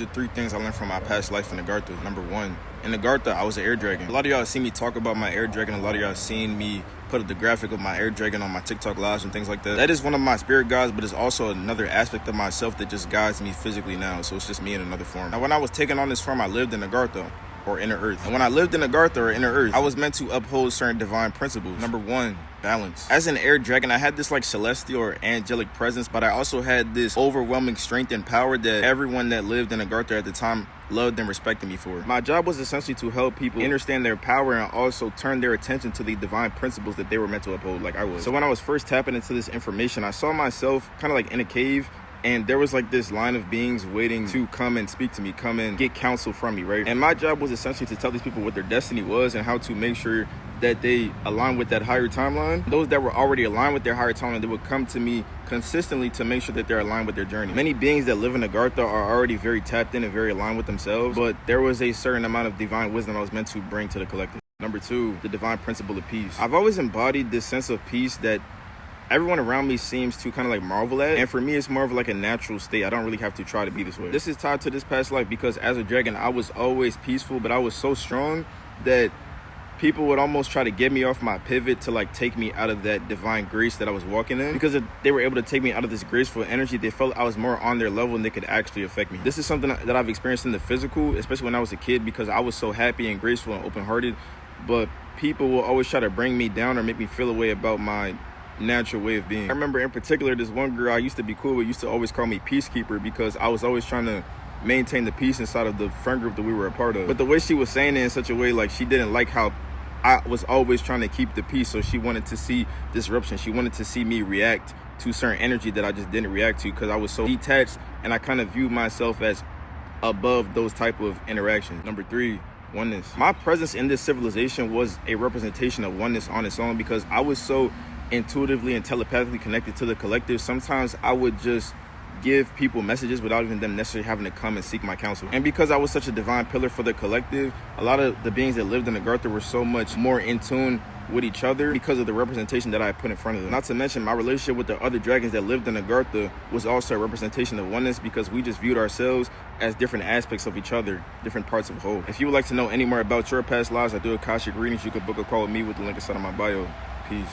The 3 things I learned from my past life in Agartha. Number 1, in Agartha, I was an air dragon. A lot of y'all see me talk about my air dragon. A lot of y'all seen me put up the graphic of my air dragon on my TikTok lives and things like that. That is one of my spirit guides, but it's also another aspect of myself that just guides me physically now. So it's just me in another form. Now, when I was taking on this form, I lived in Agartha, or Inner Earth. And when I lived in Agartha, or Inner Earth, I was meant to uphold certain divine principles. Number 1, balance. As an air dragon, I had this like celestial or angelic presence, but I also had this overwhelming strength and power that everyone that lived in Agartha at the time loved and respected me for. My job was essentially to help people understand their power and also turn their attention to the divine principles that they were meant to uphold, like I was. So when I was first tapping into this information, I saw myself kind of like in a cave, and there was like this line of beings waiting to come and speak to me, come and get counsel from me, right? And my job was essentially to tell these people what their destiny was and how to make sure that they align with that higher timeline. Those that were already aligned with their higher timeline, they would come to me consistently to make sure that they're aligned with their journey. Many beings that live in Agartha are already very tapped in and very aligned with themselves, but there was a certain amount of divine wisdom I was meant to bring to the collective. Number 2, the divine principle of peace. I've always embodied this sense of peace that everyone around me seems to kind of like marvel at. And for me, it's more of like a natural state. I don't really have to try to be this way. This is tied to this past life because as a dragon, I was always peaceful, but I was so strong that people would almost try to get me off my pivot to like take me out of that divine grace that I was walking in. Because if they were able to take me out of this graceful energy, they felt I was more on their level and they could actually affect me. This is something that I've experienced in the physical, especially when I was a kid, because I was so happy and graceful and open-hearted. But people will always try to bring me down or make me feel a way about my natural way of being. I remember in particular, this one girl I used to be cool with used to always call me Peacekeeper because I was always trying to maintain the peace inside of the friend group that we were a part of. But the way she was saying it in such a way, like she didn't like how I was always trying to keep the peace, so she wanted to see disruption. She wanted to see me react to certain energy that I just didn't react to because I was so detached and I kind of viewed myself as above those type of interactions. Number 3, oneness. My presence in this civilization was a representation of oneness on its own because I was so intuitively and telepathically connected to the collective. Sometimes I would just give people messages without even them necessarily having to come and seek my counsel. And because I was such a divine pillar for the collective, a lot of the beings that lived in Agartha were so much more in tune with each other because of the representation that I put in front of them. Not to mention my relationship with the other dragons that lived in Agartha was also a representation of oneness because we just viewed ourselves as different aspects of each other, different parts of whole. If you would like to know any more about your past lives, I do Akashic readings. You could book a call with me with the link inside of my bio. Peace.